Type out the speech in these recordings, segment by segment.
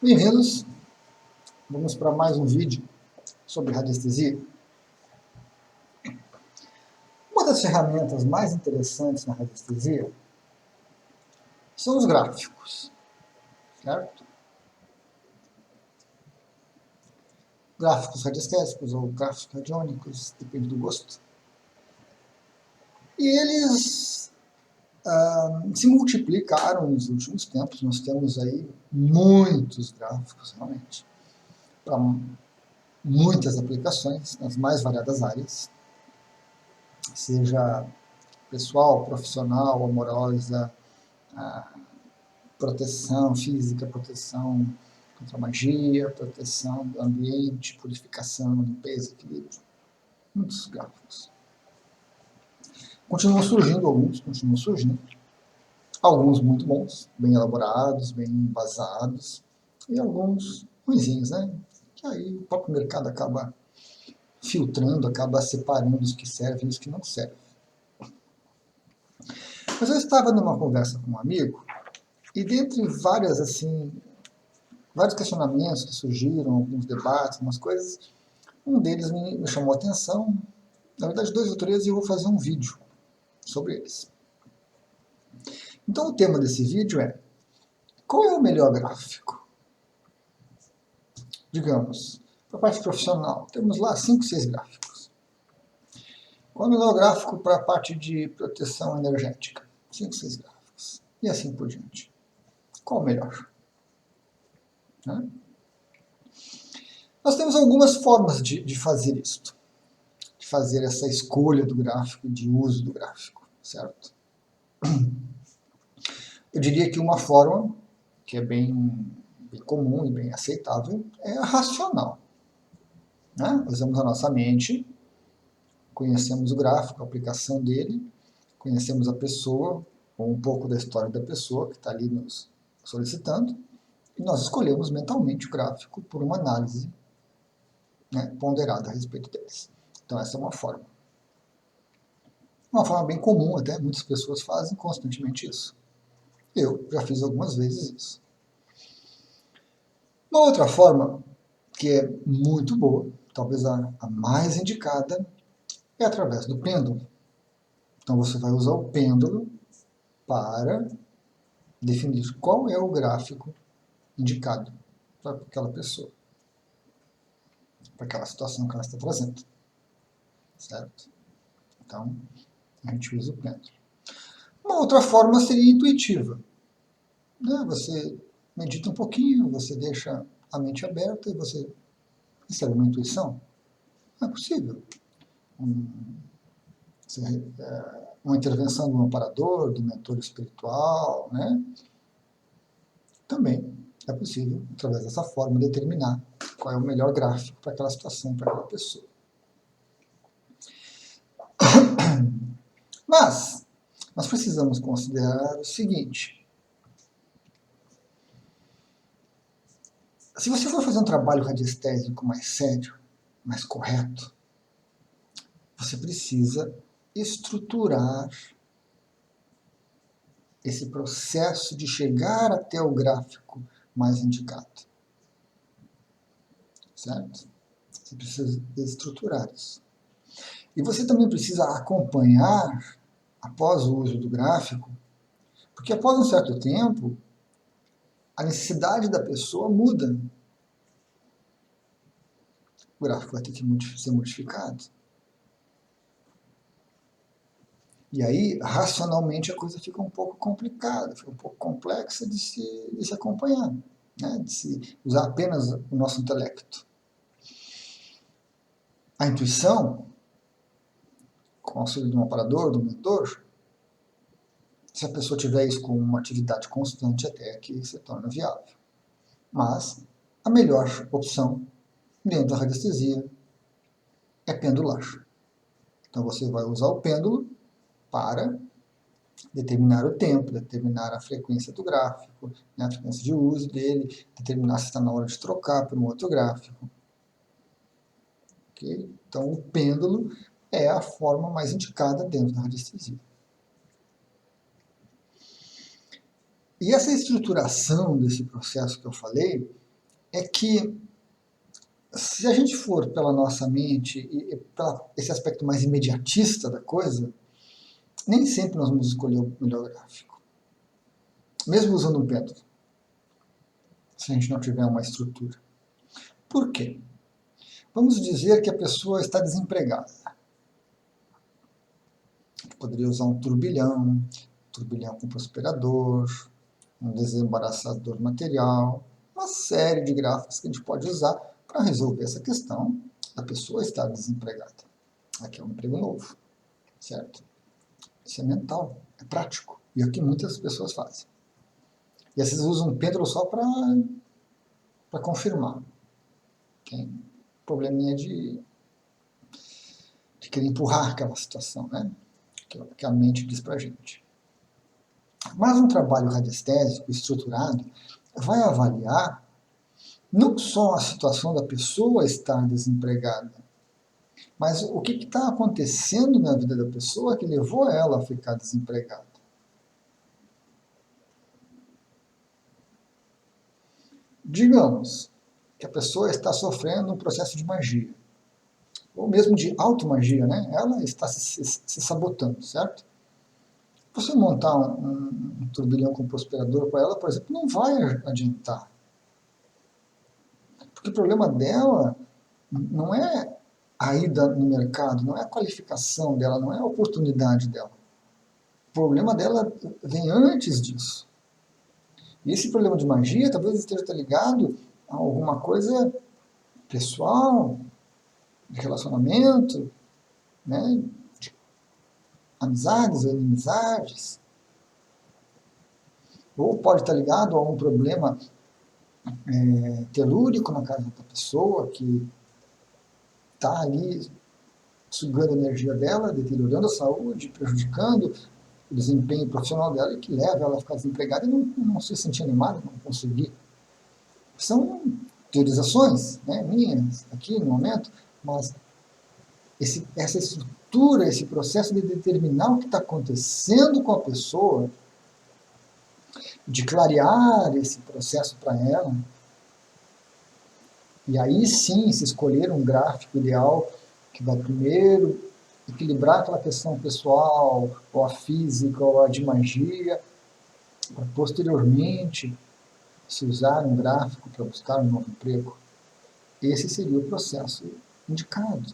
Bem-vindos, vamos para mais um vídeo sobre radiestesia. Uma das ferramentas mais interessantes na radiestesia são os gráficos, certo? Gráficos radiestésicos ou gráficos radiônicos, depende do gosto. E eles se multiplicaram nos últimos tempos, nós temos aí muitos gráficos realmente, para muitas aplicações, nas mais variadas áreas, seja pessoal, profissional, amorosa, proteção física, proteção contra magia, proteção do ambiente, purificação, limpeza, equilíbrio. Muitos gráficos. Continuam surgindo alguns muito bons, bem elaborados, bem embasados, e alguns ruinzinhos, né? Que aí o próprio mercado acaba filtrando, acaba separando os que servem e os que não servem. Mas eu estava numa conversa com um amigo, e dentre vários questionamentos que surgiram, alguns debates, umas coisas, um deles me chamou a atenção, na verdade 2 ou 3, e eu vou fazer um vídeo sobre eles. Então o tema desse vídeo é: qual é o melhor gráfico? Digamos, para a parte profissional, temos lá 5, 6 gráficos. Qual é o melhor gráfico para a parte de proteção energética? 5, 6 gráficos. E assim por diante. Qual o melhor? Né? Nós temos algumas formas de fazer isso, de fazer essa escolha do gráfico, de uso do gráfico, certo? Eu diria que uma forma, que é bem comum e bem aceitável, é a racional. Né? Usamos a nossa mente, conhecemos o gráfico, a aplicação dele, conhecemos a pessoa, ou um pouco da história da pessoa que está ali nos solicitando, e nós escolhemos mentalmente o gráfico por uma análise, né, ponderada a respeito deles. Então essa é uma forma. Uma forma bem comum até, muitas pessoas fazem constantemente isso. Eu já fiz algumas vezes isso. Uma outra forma, que é muito boa, talvez a mais indicada, é através do pêndulo. Então você vai usar o pêndulo para definir qual é o gráfico indicado para aquela pessoa, para aquela situação que ela está trazendo. Certo? Então, a gente usa o pêndulo. Uma outra forma seria intuitiva. Né? Você medita um pouquinho, você deixa a mente aberta e você recebe uma intuição. É possível. Uma intervenção do amparador, do mentor espiritual, né? Também é possível, através dessa forma, determinar qual é o melhor gráfico para aquela situação, para aquela pessoa. Mas nós precisamos considerar o seguinte: se você for fazer um trabalho radiestésico mais sério, mais correto, você precisa estruturar esse processo de chegar até o gráfico mais indicado. Certo? Você precisa estruturar isso. E você também precisa acompanhar, após o uso do gráfico, porque após um certo tempo, a necessidade da pessoa muda. O gráfico vai ter que ser modificado. E aí, racionalmente, a coisa fica um pouco complicada, fica um pouco complexa de se acompanhar, né? De se usar apenas o nosso intelecto. A intuição, com o auxílio de um amparador, do mentor, se a pessoa tiver isso como uma atividade constante até que se torne viável. Mas a melhor opção dentro da radiestesia é pendular. Então você vai usar o pêndulo para determinar o tempo, determinar a frequência do gráfico, né, a frequência de uso dele, determinar se está na hora de trocar para um outro gráfico. Okay? Então o pêndulo é a forma mais indicada dentro da radiestesia. E essa estruturação desse processo que eu falei é que se a gente for pela nossa mente e pela esse aspecto mais imediatista da coisa, nem sempre nós vamos escolher o melhor gráfico. Mesmo usando um pêndulo, se a gente não tiver uma estrutura. Por quê? Vamos dizer que a pessoa está desempregada. Poderia usar um turbilhão com prosperador, um desembaraçador material, uma série de gráficos que a gente pode usar para resolver essa questão da pessoa estar desempregada. Aqui é um emprego novo, certo? Isso é mental, é prático, e é o que muitas pessoas fazem. E às vezes usam um pêndulo só para confirmar. Tem probleminha de querer empurrar aquela situação, né? Que a mente diz para a gente. Mas um trabalho radiestésico estruturado vai avaliar não só a situação da pessoa estar desempregada, mas o que está acontecendo na vida da pessoa que levou ela a ficar desempregada. Digamos que a pessoa está sofrendo um processo de magia, ou mesmo de automagia, né? Ela está se sabotando, certo? Você montar um turbilhão com prosperador para ela, por exemplo, não vai adiantar. Porque o problema dela não é a ida no mercado, não é a qualificação dela, não é a oportunidade dela. O problema dela vem antes disso. E esse problema de magia talvez esteja ligado a alguma coisa pessoal, de relacionamento, né, de amizades ou inimizades. Ou pode estar ligado a um problema telúrico na casa da pessoa, que está ali sugando a energia dela, deteriorando a saúde, prejudicando o desempenho profissional dela e que leva ela a ficar desempregada e não se sentir animada, não conseguir. São teorizações, né, minhas aqui no momento, mas essa estrutura, esse processo de determinar o que está acontecendo com a pessoa, de clarear esse processo para ela, e aí sim se escolher um gráfico ideal que vai primeiro equilibrar aquela questão pessoal, ou a física, ou a de magia, para posteriormente se usar um gráfico para buscar um novo emprego. Esse seria o processo indicado.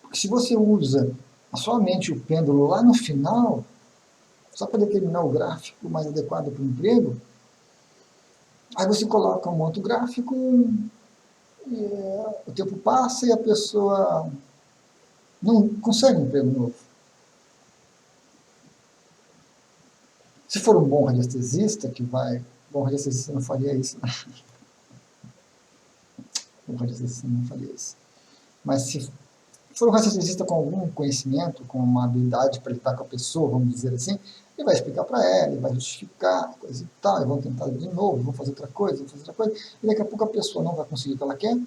Porque se você usa somente o pêndulo lá no final, só para determinar o gráfico mais adequado para o emprego, aí você coloca um outro gráfico, o tempo passa e a pessoa não consegue um emprego novo. Se for um bom radiestesista, bom radiestesista não faria isso. Bom radiestesista não faria isso. Mas se for um radiestesista com algum conhecimento, com uma habilidade para lidar com a pessoa, vamos dizer assim, ele vai explicar para ela, ele vai justificar, coisa e tal, e vão tentar de novo, vão fazer outra coisa, e daqui a pouco a pessoa não vai conseguir o que ela quer,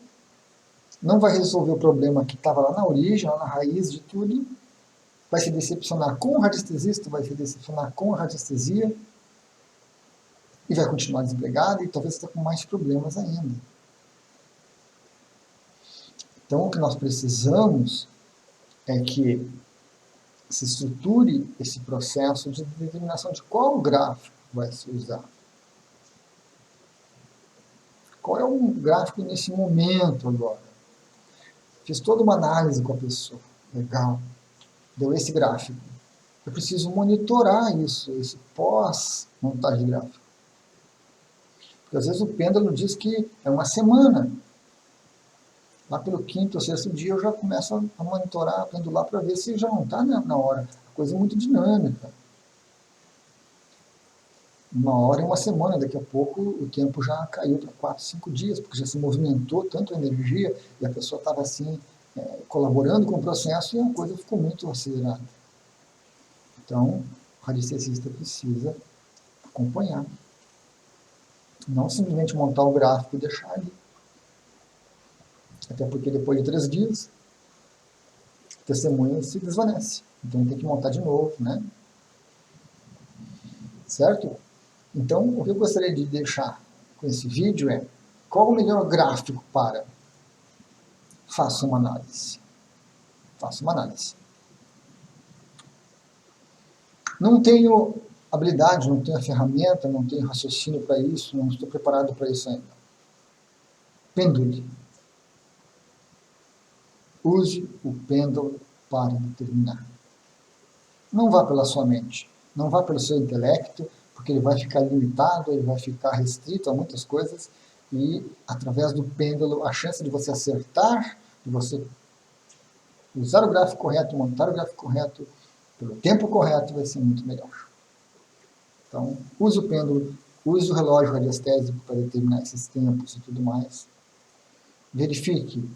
não vai resolver o problema que estava lá na origem, lá na raiz de tudo, vai se decepcionar com o radiestesista, vai se decepcionar com a radiestesia, e vai continuar desempregado e talvez estar com mais problemas ainda. Então, o que nós precisamos é que se estruture esse processo de determinação de qual gráfico vai se usar. Qual é o gráfico nesse momento agora? Fiz toda uma análise com a pessoa. Legal. Deu esse gráfico. Eu preciso monitorar isso, esse pós-montagem de gráfico. Porque às vezes o pêndulo diz que é uma semana. Lá pelo quinto ou sexto dia eu já começo a monitorar, pendular para ver se já não está na hora. A coisa é muito dinâmica. Uma hora e uma semana, daqui a pouco o tempo já caiu para 4, 5 dias, porque já se movimentou tanto a energia e a pessoa estava assim, colaborando com o processo e a coisa ficou muito acelerada. Então, o radiestesista precisa acompanhar. Não simplesmente montar o gráfico e deixar ali. Até porque depois de 3 dias, a testemunha se desvanece. Então tem que montar de novo, né? Certo? Então, o que eu gostaria de deixar com esse vídeo é: qual o melhor gráfico para? Faça uma análise. Faça uma análise. Não tenho habilidade, não tenho a ferramenta, não tenho raciocínio para isso, não estou preparado para isso ainda. Pendule. Use o pêndulo para determinar. Não vá pela sua mente, não vá pelo seu intelecto, porque ele vai ficar limitado, ele vai ficar restrito a muitas coisas, e através do pêndulo, a chance de você acertar, de você usar o gráfico correto, montar o gráfico correto, pelo tempo correto, vai ser muito melhor. Então, use o pêndulo, use o relógio radiestésico para determinar esses tempos e tudo mais. Verifique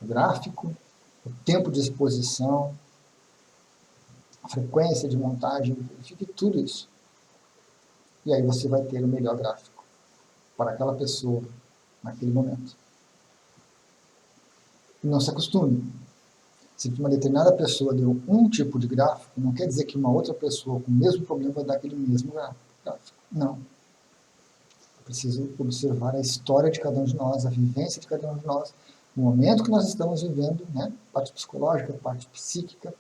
o gráfico, o tempo de exposição, a frequência de montagem, verifique tudo isso. E aí você vai ter o melhor gráfico para aquela pessoa, naquele momento. E não se acostume. Se uma determinada pessoa deu um tipo de gráfico, não quer dizer que uma outra pessoa com o mesmo problema vai dar aquele mesmo gráfico. Não. É preciso observar a história de cada um de nós, a vivência de cada um de nós, o momento que nós estamos vivendo, né? Parte psicológica, parte psíquica,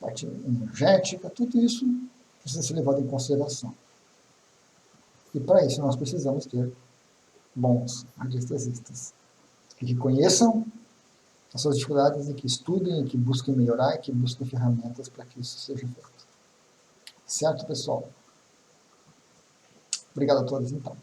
parte energética, tudo isso precisa ser levado em consideração. E para isso nós precisamos ter bons radiestesistas que conheçam as suas dificuldades e que estudem, e que busquem melhorar, e que busquem ferramentas para que isso seja feito. Certo, pessoal? Obrigado a todos, então.